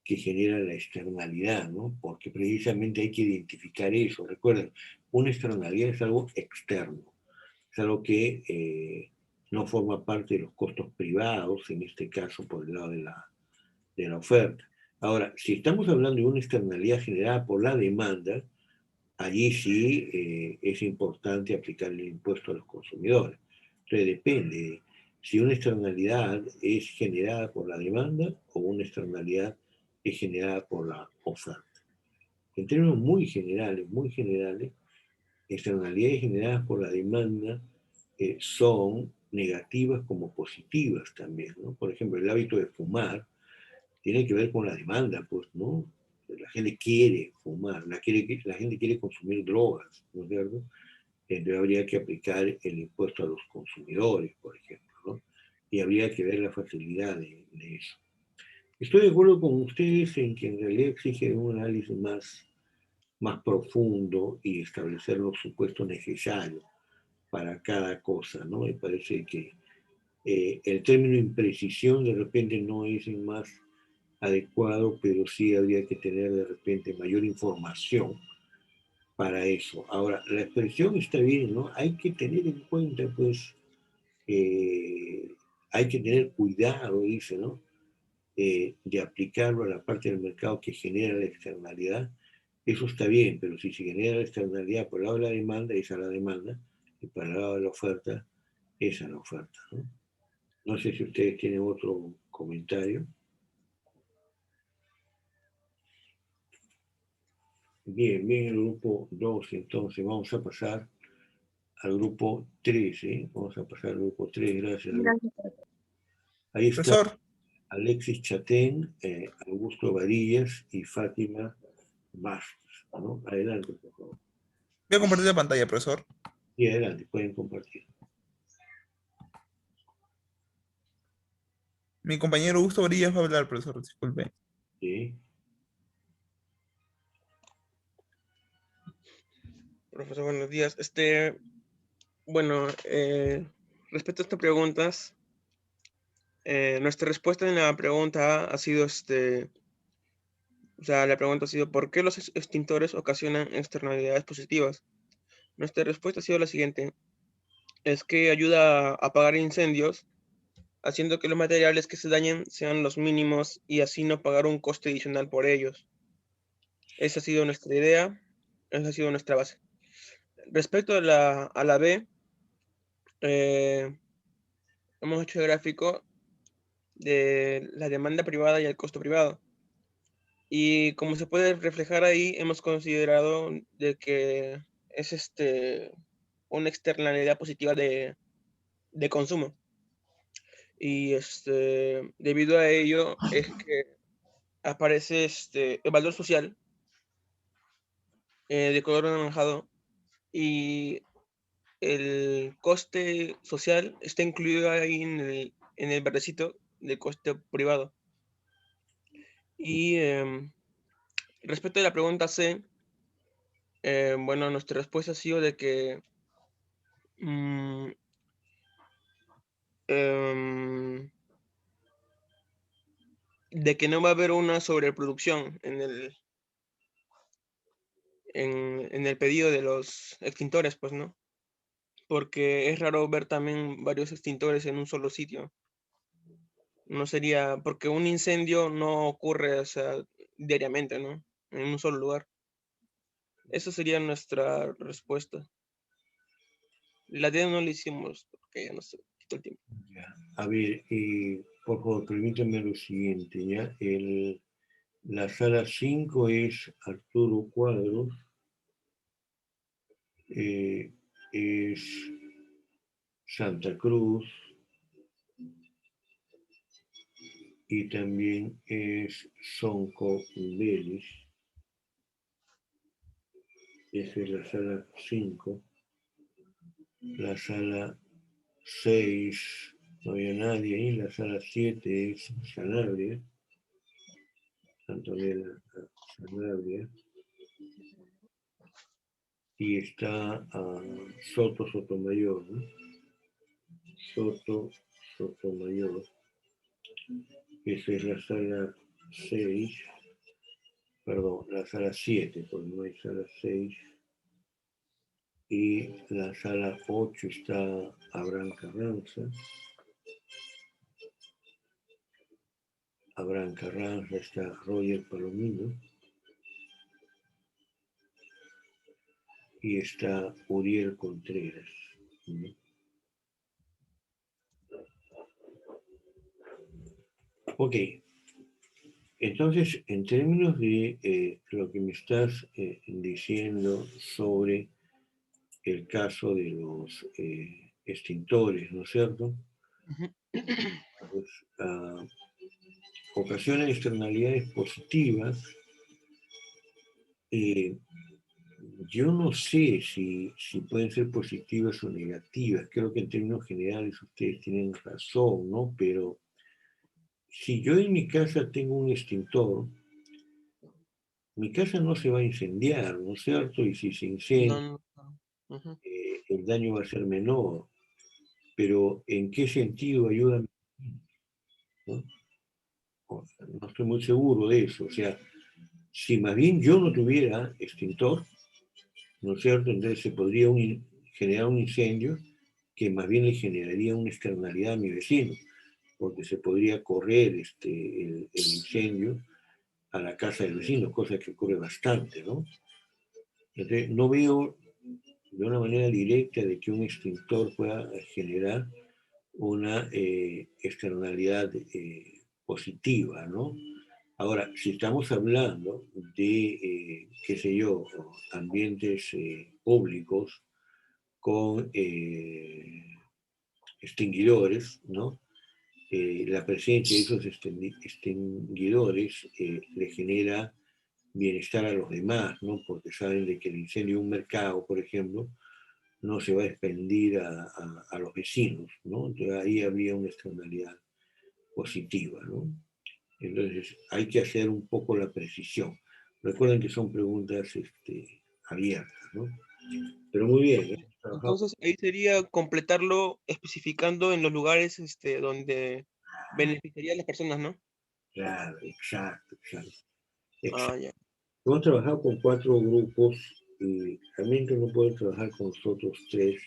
que genera la externalidad, ¿no? Porque precisamente hay que identificar eso. Recuerden, una externalidad es algo externo, es algo que no forma parte de los costos privados, en este caso por el lado de la oferta. Ahora, si estamos hablando de una externalidad generada por la demanda, allí sí es importante aplicar el impuesto a los consumidores. Entonces depende si una externalidad es generada por la demanda o una externalidad es generada por la oferta. En términos muy generales, externalidades generadas por la demanda son negativas como positivas también, ¿no? Por ejemplo, el hábito de fumar tiene que ver con la demanda, pues, ¿no? La gente quiere fumar, la gente quiere consumir drogas, ¿no es cierto? Entonces habría que aplicar el impuesto a los consumidores, por ejemplo, ¿no? y habría que ver la facilidad de eso. Estoy de acuerdo con ustedes en que en realidad exige un análisis más profundo y establecer los supuestos necesarios para cada cosa, ¿no? Me parece que el término imprecisión de repente no es el más adecuado, pero sí habría que tener de repente mayor información para eso. Ahora, la expresión está bien, ¿no? Hay que tener en cuenta, pues, hay que tener cuidado, dice, ¿no? De aplicarlo a la parte del mercado que genera la externalidad. Eso está bien, pero si se genera la externalidad por el lado de la demanda, esa es la demanda, y para el lado de la oferta, esa es la oferta, ¿no? No sé si ustedes tienen otro comentario. Bien, bien el grupo 2, entonces vamos a pasar al grupo 3, ¿eh? Vamos a pasar al grupo 3, gracias.
Gracias.
Ahí está
Profesor,
Alexis Chatén, Augusto Varillas y Fátima Bastos, ¿no? Adelante, por favor.
voy a compartir la pantalla, profesor.
Y adelante, pueden compartir.
Mi compañero Augusto Varillas va a hablar, profesor, disculpe.
¿Sí?
Profesor, buenos días. Bueno, respecto a estas preguntas, nuestra respuesta en la pregunta ha sido, o sea, la pregunta ha sido, ¿por qué los extintores ocasionan externalidades positivas? Nuestra respuesta ha sido la siguiente, es que ayuda a apagar incendios, haciendo que los materiales que se dañen sean los mínimos y así no pagar un coste adicional por ellos. Esa ha sido nuestra idea, esa ha sido nuestra base. Respecto a la B, hemos hecho el gráfico de la demanda privada y el costo privado. Y como se puede reflejar ahí, hemos considerado de que es una externalidad positiva de consumo. Y debido a ello es que aparece el valor social de color anaranjado y el coste social está incluido ahí en el verdecito del coste privado. Y respecto a la pregunta C, bueno, nuestra respuesta ha sido de que mm, de que no va a haber una sobreproducción en el pedido de los extintores, pues, ¿no? Porque es raro ver también varios extintores en un solo sitio. No sería, porque un incendio no ocurre, o sea, diariamente, ¿no? En un solo lugar. Esa sería nuestra respuesta. La D no la hicimos, porque ya no se quitó el tiempo.
Ya. A ver, por favor, permítanme lo siguiente, ¿ya? La sala 5 es Arturo Cuadros, es Santa Cruz y también es Sonco Vélez. Esa es la sala 5. La sala 6 no había nadie ahí. La sala 7 es Sanabria. Antonella Sanabria. Y está Soto Sotomayor, ¿no? Sotomayor. Esa es la sala 6. Perdón, la sala 7, porque no hay sala 6. Y la sala 8 está Abraham Carranza. Abraham Carranza está Roger Palomino. Y está Uriel Contreras. Ok. Entonces, en términos de lo que me estás diciendo sobre el caso de los extintores, ¿no es cierto? Pues, ocasionan externalidades positivas, Yo no sé si pueden ser positivas o negativas. Creo que en términos generales ustedes tienen razón, ¿no? Pero si yo en mi casa tengo un extintor, mi casa no se va a incendiar, ¿no es cierto? Y si se incendia,
No, no. Ujú.
el daño va a ser menor. Pero ¿en qué sentido ayuda? ¿No? No estoy muy seguro de eso. O sea, si más bien yo no tuviera extintor, ¿no es cierto? Entonces se podría generar un incendio que más bien le generaría una externalidad a mi vecino, porque se podría correr el incendio a la casa del vecino, cosa que ocurre bastante, ¿no? Entonces no veo de una manera directa de que un extintor pueda generar una externalidad positiva, ¿no? Ahora, si estamos hablando de, qué sé yo, ambientes públicos con extinguidores, ¿no? La presencia de esos extinguidores le genera bienestar a los demás, ¿no? Porque saben de que el incendio de un mercado, por ejemplo, no se va a expandir a los vecinos, ¿no? Entonces ahí habría una externalidad positiva, ¿no? Entonces hay que hacer un poco la precisión. Recuerden que son preguntas abiertas, ¿no? Pero muy bien, ¿eh?
Entonces ahí sería completarlo especificando en los lugares donde beneficiaría a las personas, ¿no?
Claro, exacto.
Ah, ya.
Hemos trabajado con 4 grupos y realmente no puedo trabajar con los otros 3.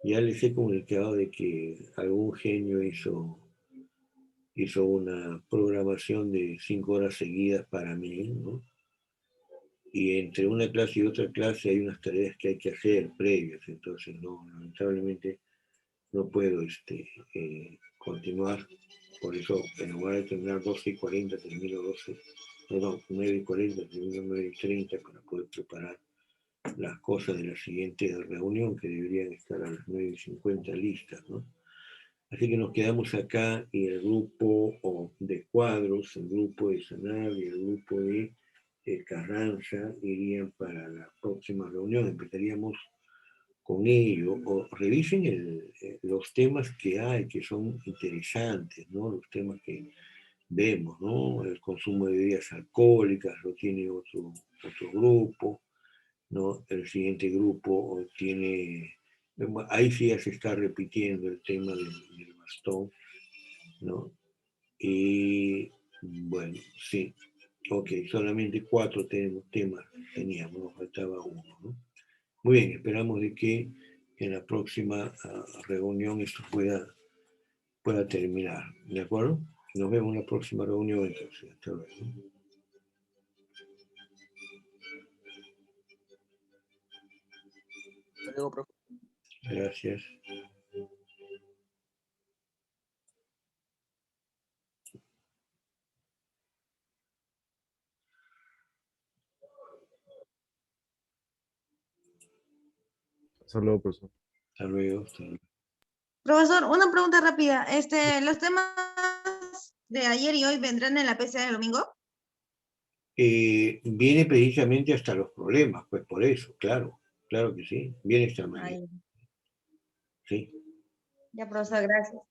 Ya les he comunicado de que algún genio hizo una programación de 5 horas seguidas para mí, ¿no? Y entre una clase y otra clase hay unas tareas que hay que hacer previas, entonces no, lamentablemente no puedo continuar. Por eso, en lugar de terminar 12:40, termino 9:40, termino 9:30 para poder preparar las cosas de la siguiente reunión, que deberían estar a las 9:50 listas, ¿no? Así que nos quedamos acá y el grupo de cuadros, el grupo de Sanabria y el grupo de Carranza irían para la próxima reunión. Empezaríamos con ello, o revisen los temas que hay, que son interesantes, ¿no? Los temas que vemos, ¿no? El consumo de bebidas alcohólicas lo tiene otro grupo, ¿no? El siguiente grupo tiene, ahí sí ya se está repitiendo el tema del bastón, ¿no? Y bueno, sí, ok, solamente 4 temas teníamos, nos faltaba uno, ¿no? Muy bien, esperamos de que en la próxima reunión esto pueda terminar, ¿de acuerdo? Nos vemos en la próxima reunión entonces, hasta luego.
Hasta luego, profe.
Gracias.
Hasta luego, profesor.
Hasta luego, hasta luego.
Profesor, una pregunta rápida. ¿Los temas de ayer y hoy vendrán en la PCA del domingo?
Viene precisamente hasta los problemas, pues por eso, claro que sí, viene esta mañana.
Ay,
Sí.
ya, profesor, gracias.